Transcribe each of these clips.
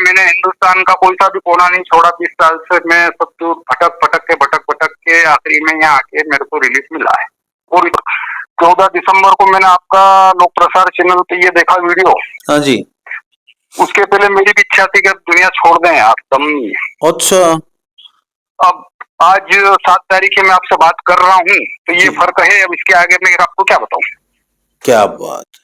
मैंने हिंदुस्तान का कोई सा भी कोना नहीं छोड़ा 20 साल से। मैं सब तो भटक के आखिरी में यहाँ आके मेरे को रिलीफ मिला है। और 14 दिसंबर को मैंने आपका लोक प्रसार चैनल पे ये देखा वीडियो। हाँ जी। उसके पहले मेरी भी इच्छा थी कि अब दुनिया छोड़ दें यार, दम नहीं है। अच्छा। अब आज 7 तारीख है, मैं आपसे बात कर रहा हूँ, तो ये फर्क है। अब इसके आगे मैं आपको क्या बताऊं। क्या बात।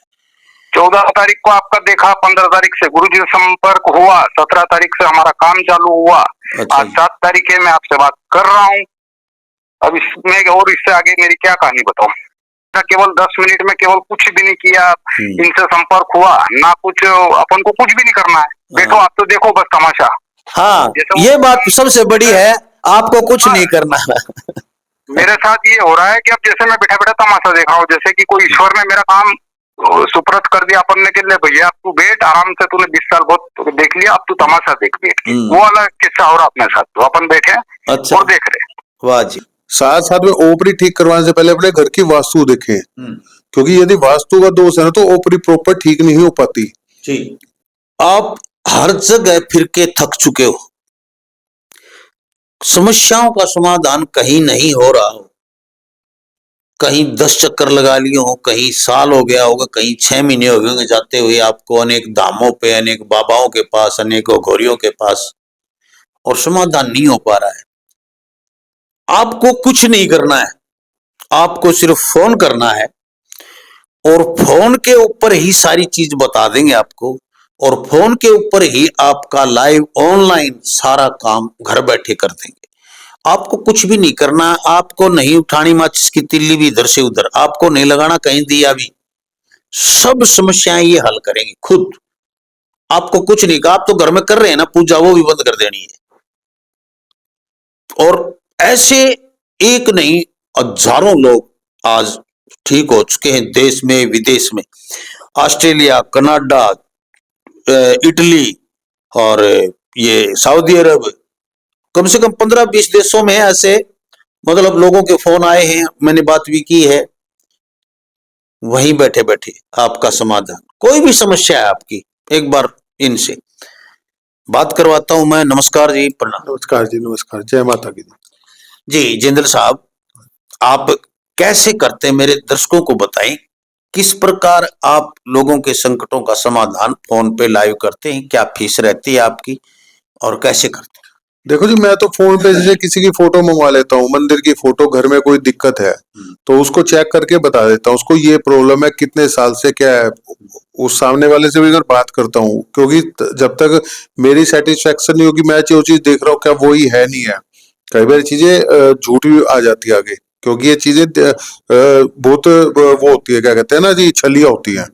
14 तारीख को आपका देखा, 15 तारीख से गुरुजी से संपर्क हुआ, 17 तारीख से हमारा काम चालू हुआ। अच्छा। आज 7 तारीख है, मैं आपसे बात कर रहा हूँ। अब इसमें और इससे आगे मेरी क्या कहानी बताऊं। केवल 10 मिनट में केवल कुछ भी नहीं किया, इनसे संपर्क हुआ ना, कुछ अपन को कुछ भी नहीं करना है। बैठो आप तो देखो बस तमाशा। हाँ, ये बात सबसे बड़ी है, आपको कुछ नहीं करना है। मेरे साथ ये हो रहा है कि अब जैसे मैं बैठा बैठा तमाशा देख रहा हूँ, जैसे कि कोई ईश्वर ने मेरा काम सुप्रत कर दिया अपन ने, के लिए भैया अब तू बैठ आराम से, तूने 20 साल बहुत देख लिया, अब तू तमाशा देख बैठ के। वो वाला किस्सा हो रहा अपने साथ, तो अपन बैठे अच्छा। और देख रहे। वाह जी। साथ साथ में ओपरी ठीक करवाने से पहले अपने घर की वास्तु देखें, क्योंकि यदि वास्तु का दोष है ना तो ओपरी प्रॉपर ठीक नहीं हो पाती जी। आप हर जगह फिर के थक चुके हो, समस्याओं का समाधान कहीं नहीं हो रहा हो, कहीं 10 चक्कर लगा लिए हो, कहीं साल हो गया होगा, कहीं 6 महीने हो गए होंगे जाते हुए आपको अनेक धामों पे, अनेक बाबाओं के पास, अनेक घोरियों के पास, और समाधान नहीं हो पा रहा है। आपको कुछ नहीं करना है, आपको सिर्फ फोन करना है और फोन के ऊपर ही सारी चीज बता देंगे आपको, और फोन के ऊपर ही आपका लाइव ऑनलाइन सारा काम घर बैठे कर देंगे। आपको कुछ भी नहीं करना, आपको नहीं उठानी माचिस की तिल्ली भी इधर से उधर, आपको नहीं लगाना कहीं दिया भी, सब समस्याएं ये हल करेंगे खुद। आपको कुछ नहीं कहा, आप तो घर में कर रहे हैं ना पूजा, वो भी बंद कर देनी है। और ऐसे एक नहीं हजारों लोग आज ठीक हो चुके हैं, देश में विदेश में, ऑस्ट्रेलिया, कनाडा, इटली और ये सऊदी अरब, कम से कम 15-20 देशों में ऐसे मतलब लोगों के फोन आए हैं, मैंने बात भी की है। वहीं बैठे बैठे आपका समाधान, कोई भी समस्या है आपकी, एक बार इनसे बात करवाता हूं मैं। नमस्कार जी, प्रणाम। नमस्कार जी, नमस्कार, जय माता की जी। जिंदल साहब, आप कैसे करते हैं, मेरे दर्शकों को बताएं, किस प्रकार आप लोगों के संकटों का समाधान फोन पे लाइव करते हैं, क्या फीस रहती है आपकी और कैसे करते हैं? देखो जी, मैं तो फोन पे जैसे किसी की फोटो मंगवा लेता हूँ, मंदिर की फोटो, घर में कोई दिक्कत है तो उसको चेक करके बता देता हूँ, उसको ये प्रॉब्लम है, कितने साल से क्या है, उस सामने वाले से भी अगर बात करता हूँ, क्योंकि जब तक मेरी सेटिस्फेक्शन नहीं होगी, मैं जो चीज देख रहा हूँ क्या वही है नहीं है, कई बार चीजें झूठ भी आ जाती है आगे, क्योंकि ये चीजें बहुत वो होती है, क्या कहते हैं ना जी, छलिया होती है।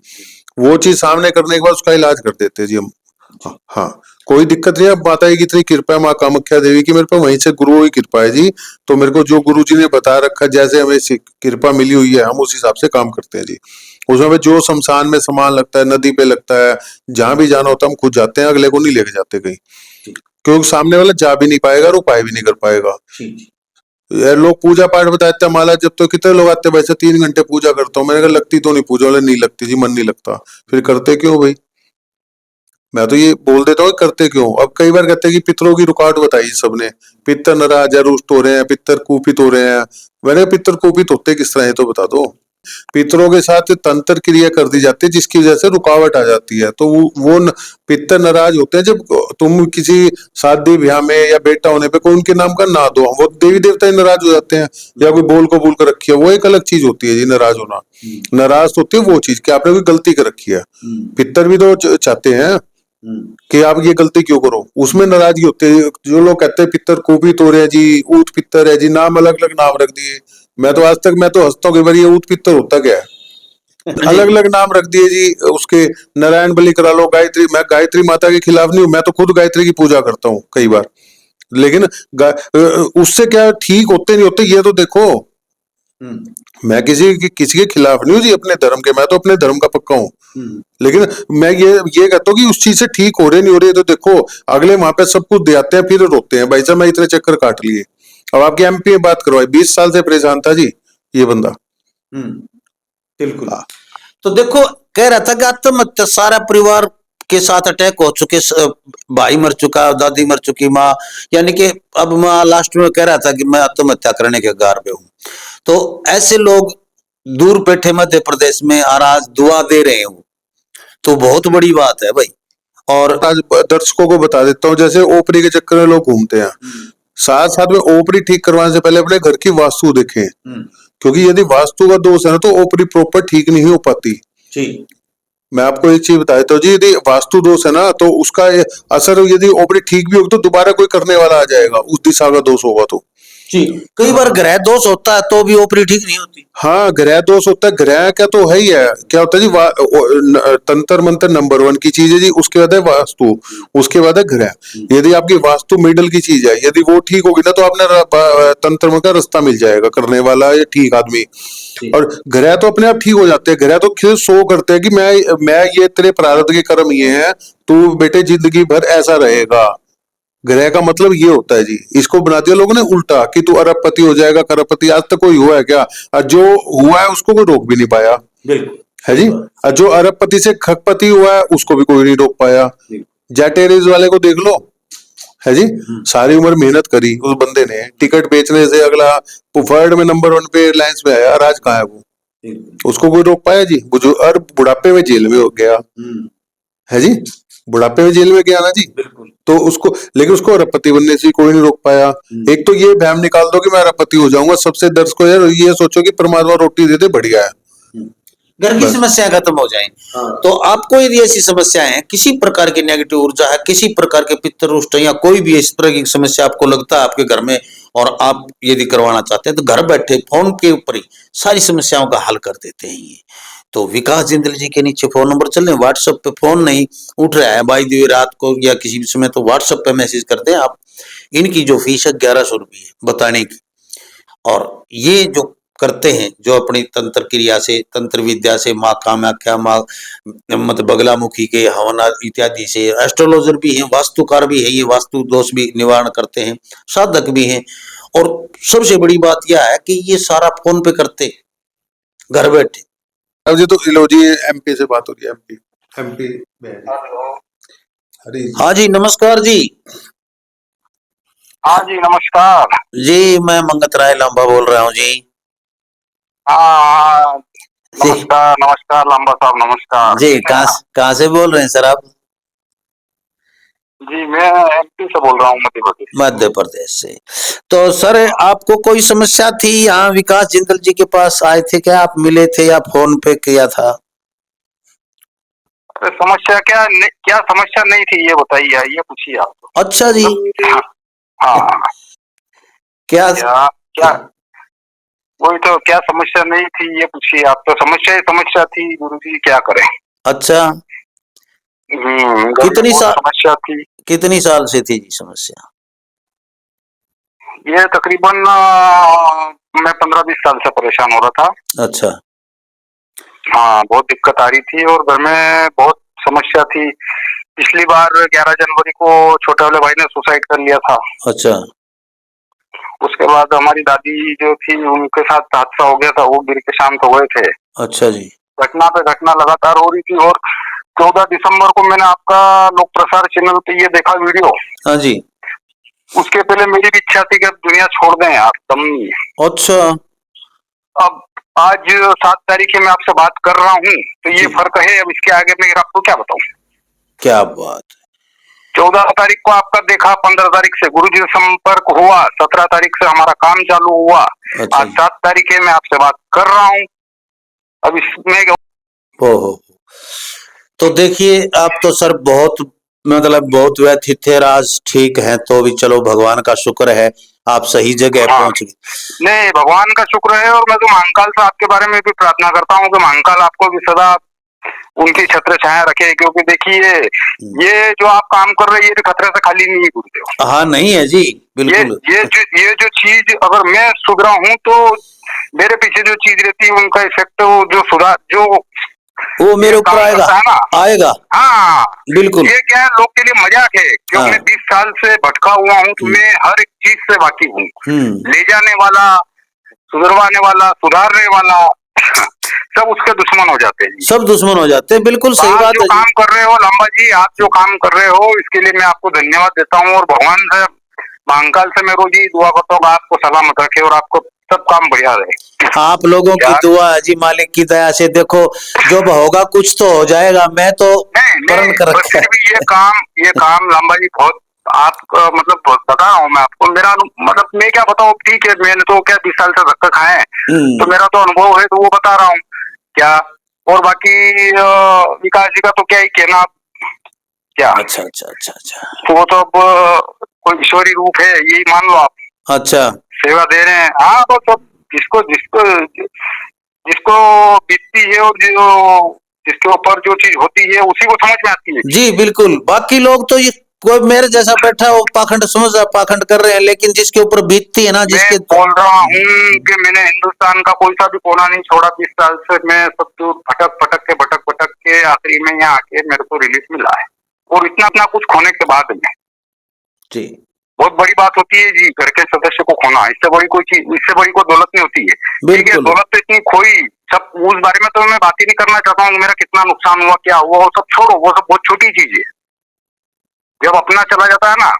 वो चीज सामने करने के बाद उसका इलाज कर देते हैं जी हम। हाँ, कोई दिक्कत नहीं है। माता जी की इतनी कृपा है, माँ कामाख्या देवी की मेरे पे, वहीं से गुरुओं की कृपा है जी। तो मेरे को जो गुरु जी ने बता रखा, जैसे हमें कृपा मिली हुई है, हम उस हिसाब से काम करते हैं जी। उसमें भी जो शमशान में सामान लगता है, नदी पे लगता है, जहां भी जाना होता है हम खुद जाते हैं, अगले को नहीं लेके जाते कहीं, क्योंकि सामने वाला जा भी नहीं पाएगा और उपाय भी नहीं कर पाएगा। यार लोग पूजा पाठ बताते हैं, माला जब तो कितने लोग आते हैं, वैसे 3 घंटे पूजा करता हूँ, मैंने कहा लगती तो नहीं पूजा, वाले नहीं लगती जी, मन नहीं लगता। फिर करते क्यों भाई? मैं तो ये बोल देता हूँ करते क्यों। अब कई बार कहते हैं कि पितरों की रुकावट बताई सबने, पितर नाराज है, रुष्ट हो रहे हैं, पितर कुपित हो रहे हैं। मैंने पितर कुपित होते किस तरह है तो बता दो। पितरों के साथ तंत्र क्रिया कर दी जाती है जिसकी वजह से रुकावट आ जाती है, तो वो पितर नाराज होते हैं जब तुम किसी शादी ब्याह में या बेटा होने पे कोई उनके नाम का ना दो, वो देवी देवता ही नाराज हो जाते हैं, या कोई बोल को बोल कर रखी है, वो एक अलग चीज होती है जी, नाराज होना। नाराज होती है वो चीज कि आपने कोई गलती कर रखी है। पितर भी तो चाहते हैं कि आप ये गलती क्यों करो, उसमें नाराजगी होती है। जो लोग कहते हैं पितर कुपित हो रहे हैं जी, ऊत पितर है जी, नाम अलग अलग नाम रख दिए। मैं तो आज तक हंसता हूँ कि भाई ये ऊत पितर होता क्या है। अलग अलग नाम रख दिए जी उसके, नारायण बलि करा लो, गायत्री। मैं गायत्री माता के खिलाफ नहीं हूँ, मैं तो खुद गायत्री की पूजा करता हूँ कई बार, लेकिन उससे क्या ठीक होते नहीं होते ये तो देखो। मैं किसी के खिलाफ नहीं हूँ जी अपने धर्म के, मैं तो अपने धर्म का पक्का हूँ, लेकिन मैं ये कहता हूँ कि उस चीज से ठीक हो रहे नहीं हो रहे, तो देखो अगले वहां पे सब कुछ दे आते हैं, फिर रोते हैं भाई साहब मैं इतने चक्कर काट लिए। अब आपकी एमपी में बात करवाई, 20 साल से परेशान था जी ये बंदा। बिल्कुल। तो देखो, कह रहा था कि आत्महत्या सारा परिवार के साथ अटैक हो चुके, भाई मर चुका, दादी मर चुकी, माँ, यानी कि अब माँ लास्ट में कह रहा था कि मैं आत्महत्या करने के कगार पे हूँ। तो ऐसे लोग दूर बैठे मध्य प्रदेश में और आज दुआ दे रहे हो, तो बहुत बड़ी बात है भाई। और आज दर्शकों को बता देता हूँ, जैसे ओपरी के चक्कर में लोग घूमते हैं, साथ साथ में ओपरी ठीक करवाने से पहले अपने घर की वास्तु देखें, क्योंकि यदि वास्तु का दोष है ना तो ओपरी प्रॉपर ठीक नहीं हो पाती। जी, मैं आपको एक चीज बता देता हूँ जी, यदि वास्तु दोष है ना तो उसका असर, यदि ओपरी ठीक भी होगी तो दोबारा कोई करने वाला आ जाएगा, उस दिशा का दोष होगा तो। जी, कई बार ग्रह दोष होता है तो भी ओपरी ठीक नहीं होती। हाँ, ग्रह दोष होता है, ग्रह क्या तो है ही है, क्या होता है जी, तंत्र मंत्र नंबर 1 की चीज है जी, उसके बाद है वास्तु, उसके बाद है ग्रह। यदि आपकी वास्तु मिडल की चीज है, यदि वो ठीक होगी ना तो आपने तंत्र मंत्र का रास्ता मिल जाएगा करने वाला या ठीक आदमी। और ग्रह तो अपने आप ठीक हो जाते हैं, ग्रह तो खुद शो करते हैं कि मैं ये तेरे प्रारब्ध के कर्म ये हैं, तू बेटे जिंदगी भर ऐसा रहेगा। ग्रह का मतलब ये होता है जी, इसको बना दिया लोगों ने उल्टा कि तू अरबपति हो जाएगा, करोड़पति। आज तक कोई हुआ है क्या? और जो हुआ है उसको कोई रोक भी नहीं पाया, बिल्कुल है जी। और जो अरबपति से खकपति हुआ है उसको भी कोई नहीं रोक पाया। जैटेरीज वाले को देख लो, है जी, सारी उम्र मेहनत करी उस बंदे ने, टिकट बेचने से अगला वर्ल्ड में नंबर 1 पे एयरलाइंस में आया, और आज कहाँ है वो? उसको कोई रोक पाया जी? और बुढ़ापे में जेल में हो गया, है जी, बुढ़ापे में जेल में गया ना जी। तो उसको, लेकिन उसको अरबपति बनने से कोई नहीं रोक पाया। एक तो ये वहम निकाल दो कि मैं अरबपति हो जाऊंगा, सबसे दर्शकों यार ये सोचो कि परमात्मा रोटी दे दे, बढ़िया है, घर की समस्या खत्म हो जाए। तो आपको यदि ऐसी समस्याएं हैं, किसी प्रकार की नेगेटिव ऊर्जा है, किसी प्रकार के पितृ रुष्ट या कोई भी इस तरह की समस्या आपको लगता है आपके घर में, और आप यदि करवाना चाहते हैं तो घर बैठे फोन के ऊपर ही सारी समस्याओं का हल कर देते हैं ये। तो विकास जिंदल जी के नीचे फोन नंबर चल रहे हैं, व्हाट्सएप पे फोन नहीं उठ रहा है बाई दी रात को या किसी भी समय, तो व्हाट्सएप पे मैसेज कर दें आप। इनकी जो फीस है 1100 रुपये बताने की, और ये जो करते हैं, जो अपनी तंत्र क्रिया से, तंत्र विद्या से, माँ कामाख्या, माँ मतलब बगलामुखी के हवन इत्यादि से, एस्ट्रोलॉजर भी हैं, वास्तुकार भी है, ये वास्तु दोष भी निवारण करते हैं, साधक भी हैं। और सबसे बड़ी बात यह है कि ये सारा फोन पे करते घर बैठे। अब जी तो लो जी, एमपी से बात हो रही है, एमपी में। हाँ जी, नमस्कार जी। हाँ जी नमस्कार जी, मैं मंगत राय लांबा बोल रहा हूँ जी। हाँ नमस्कार नमस्कार लांबा साहब, नमस्कार जी। कहाँ से बोल रहे हैं सर आप? जी मैं एमपी से बोल रहा हूँ, मध्य प्रदेश से। तो सर आपको कोई समस्या थी, यहाँ विकास जिंदल जी के पास आए थे क्या, आप मिले थे या फोन पे किया था? समस्या क्या समस्या नहीं थी ये बताइए, ये पूछिए आप। अच्छा जी। हाँ क्या क्या वही तो, क्या समस्या नहीं थी ये पूछिए आप। तो समस्या ही समस्या थी गुरुजी, क्या करें। अच्छा, कितनी समस्या थी? कितनी साल से थी जी समस्या? ये तकरीबन मैं 15-20 साल से परेशान हो रहा था। अच्छा। हाँ, बहुत दिक्कत आ रही थी और घर में बहुत समस्या थी। पिछली बार 11 जनवरी को छोटे वाले भाई ने सुसाइड कर लिया था। अच्छा। उसके बाद हमारी दादी जो थी उनके साथ हादसा हो गया था, वो गिर के शांत हो गए थे। अच्छा जी। घटना पे घटना लगातार हो रही थी, और 14 दिसंबर को मैंने आपका लोक प्रसार चैनल पे ये देखा वीडियो। हाँ जी। उसके पहले मेरी भी इच्छा थी कि अब दुनिया छोड़ दें यार, दम नहीं है। अच्छा। अब आज 7 तारीख मैं आपसे बात कर रहा हूँ, तो ये फर्क है। अब इसके आगे मैं आपको क्या बताऊं। क्या बात। 14 तारीख को आपका देखा, 15 तारीख से गुरुजी से संपर्क हुआ, 17 तारीख से हमारा काम चालू हुआ। अच्छा। आज 7 तारीख है, मैं आपसे बात कर रहा हूँ। अब इसमें ओहो, तो देखिए आप तो सर बहुत मतलब बहुत व्यथित थे, आज ठीक है तो भी चलो भगवान का शुक्र है आप सही जगह पहुंच गए। नहीं, भगवान का शुक्र है, और मैं तो महाकाल से आपके बारे में भी प्रार्थना करता हूँ कि महाकाल आपको भी सदा उनकी छत्र छाया रखे। क्योंकि देखिए ये जो आप काम कर रहे हैं ये भी खतरे से खाली नहीं है गुरुदेव। हाँ नहीं है जी, बिल्कुल। ये जो चीज अगर मैं सुधरा हूँ तो मेरे पीछे जो चीज रहती है उनका इफेक्ट जो सुधार जो वो मेरे ऊपर आएगा। हाँ बिल्कुल। ये क्या है, लोग के लिए मजाक है, क्योंकि मैं 20 साल से भटका हुआ हूँ, तो मैं हर एक चीज से वाकिफ हूँ। ले जाने वाला, सुधरवाने वाला, सुधारने वाला सब उसके दुश्मन हो जाते हैं जी। सब दुश्मन हो जाते हैं, बिल्कुल सही आप बात जो है जी। काम कर रहे हो लांबा जी, आप जो काम कर रहे हो इसके लिए मैं आपको धन्यवाद देता हूँ, और भगवान से महाकाल से मैं रोज ही दुआ करता हूँ आपको सलामत रखे और आपको सब काम बढ़िया रहे। आप लोगों की क्या? दुआ है जी, मालिक की दया से। देखो जब होगा कुछ तो हो जाएगा, मैं तो नहीं प्रण नहीं, कर बस रखा फिर भी है। ये काम लांबा जी बहुत आप मतलब बता रहा हूँ मैं आपको, मेरा मतलब मैं क्या बताऊँ, ठीक है मैंने तो क्या 20 साल से धक्का खाए हैं, तो मेरा तो अनुभव है तो वो बता रहा हूँ क्या। और बाकी विकास जी का तो क्या ही कहना, क्या अच्छा अच्छा अच्छा अच्छा वो तो अब कोई ईश्वरी रूप है यही मान लो आप, अच्छा। सेवा दे रहे हैं। हाँ तो सब जिसको जिसको जिसको बीतती है और जो जिसके ऊपर जो चीज होती है उसी को समझ में आती है। जी बिल्कुल, बाकी लोग तो ये कोई मेरे जैसा बैठा हो पाखंड समझ रहा, पाखंड कर रहे हैं, लेकिन जिसके ऊपर बीतती है ना, मैं जिसके बोल रहा हूँ कि मैंने हिंदुस्तान का कोई सा भी कोना नहीं छोड़ा 20 साल से, मैं सब तो भटक के आखिरी में यहाँ आके मेरे को रिलीफ मिला है, और इतना अपना कुछ खोने के बाद में जी बहुत बड़ी बात होती है जी, घर के सदस्य को खोना, इससे बड़ी कोई चीज, इससे बड़ी कोई दौलत नहीं होती है। ठीक है, बिल्कुल। दौलत तो इतनी खोई, सब उस बारे में तो मैं बात ही नहीं करना चाहता हूँ, मेरा कितना नुकसान हुआ क्या हुआ वो सब छोड़ो, वो सब बहुत छोटी चीज है। जब अपना चला जाता है ना,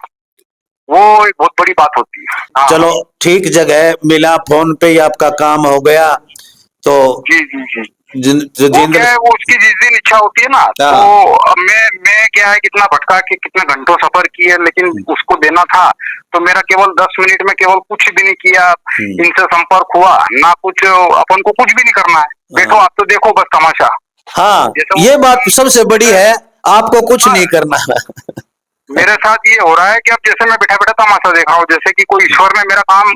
वो एक बहुत बड़ी बात होती है। हाँ, चलो ठीक जगह मिला, फोन पे ही आपका काम हो गया तो जी जी जी। वो जितेंद्र। क्या है, वो उसकी जिस दिन इच्छा होती है ना, तो अब मैं क्या है कितना भटका के कितने घंटों सफर किए, लेकिन उसको देना था तो मेरा केवल 10 मिनट में केवल कुछ भी नहीं किया, इनसे संपर्क हुआ ना, कुछ अपन को कुछ भी नहीं करना है, बैठो आप तो देखो बस तमाशा। हाँ जैसे ये बात सबसे बड़ी है, आपको कुछ नहीं करना। मेरे साथ ये हो रहा है कि अब जैसे मैं बैठा बैठा तमाशा देख रहा हूँ, जैसे कि कोई ईश्वर ने मेरा काम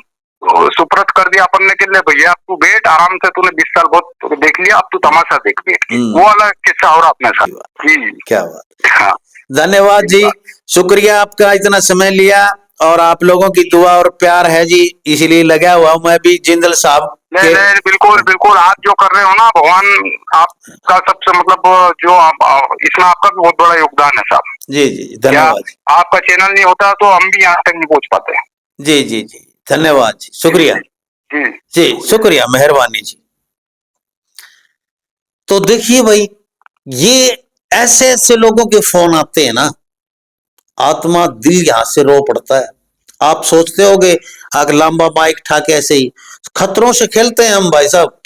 सुप्रत कर दिया अपन ने कि ले भैया अब तू बैठ आराम से, तूने 20 साल बहुत देख लिया, अब तू तमाशा देख बैठ के। वो वाला किस्सा हो रहा अपने साथ जी। क्या बात। हाँ, धन्यवाद जी, शुक्रिया आपका इतना समय लिया, और आप लोगों की दुआ और प्यार है जी, इसीलिए लगा हुआ हूं मैं भी जिंदल साहब नहीं नहीं बिल्कुल बिल्कुल, आप जो कर रहे हो ना, भगवान आपका सबसे मतलब जो इसमें आपका भी बहुत बड़ा योगदान है साहब। जी जी क्या धन्यवाद। आपका चैनल नहीं होता तो हम भी यहाँ तक नहीं पहुंच पाते। जी जी जी धन्यवाद जी, शुक्रिया जी जी, शुक्रिया, मेहरबानी जी। तो देखिए भाई, ये ऐसे ऐसे लोगों के फोन आते हैं ना, आत्मा दिल यहां से रो पड़ता है। आप सोचते होगे अगर लंबा माइक ठाके ऐसे ही खतरों से खेलते हैं हम भाई साहब।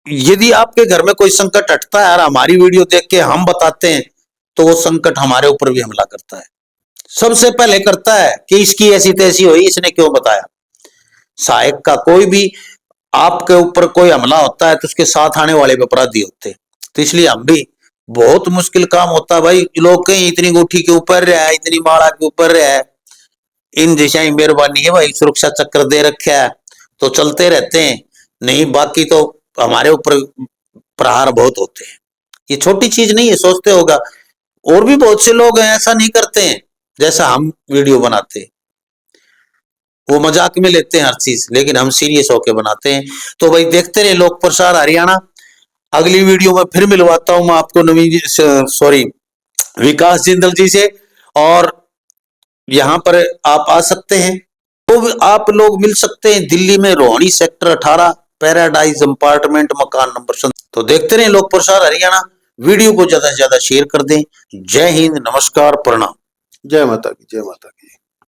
यदि आपके घर में कोई संकट हटता है और हमारी वीडियो देख के हम बताते हैं, तो वो संकट हमारे ऊपर भी हमला करता है। सबसे पहले करता है कि इसकी ऐसी तैसी हुई, इसने क्यों बताया। सहायक का कोई भी आपके ऊपर कोई हमला होता है तो उसके साथ आने वाले अपराधी होते हैं। तो इसलिए हम भी बहुत मुश्किल काम होता है भाई, लोग कहीं इतनी गुठी के ऊपर रहा है, इतनी माला के ऊपर रहा है, इन दिशा मेहरबानी है भाई, सुरक्षा चक्र दे रखा है तो चलते रहते हैं। नहीं बाकी तो हमारे ऊपर प्रहार बहुत होते हैं। ये छोटी चीज नहीं है, सोचते होगा और भी बहुत से लोग हैं ऐसा नहीं करते हैं जैसा हम वीडियो बनाते हैं। वो मजाक में लेते हैं हर चीज, लेकिन हम सीरियस होके बनाते हैं। तो भाई देखते रहे लोक प्रसार हरियाणा। अगली वीडियो में फिर मिलवाता हूं मैं आपको नवीन सॉरी विकास जिंदल जी से, और यहाँ पर आप आ सकते हैं तो आप लोग मिल सकते हैं दिल्ली में रोहिणी सेक्टर 18 पैराडाइज अपार्टमेंट मकान नंबर 7। तो देखते रहे लोक प्रसार हरियाणा, वीडियो को ज्यादा से ज्यादा शेयर कर दें। जय हिंद, नमस्कार, प्रणाम। जय माता की, जय माता की।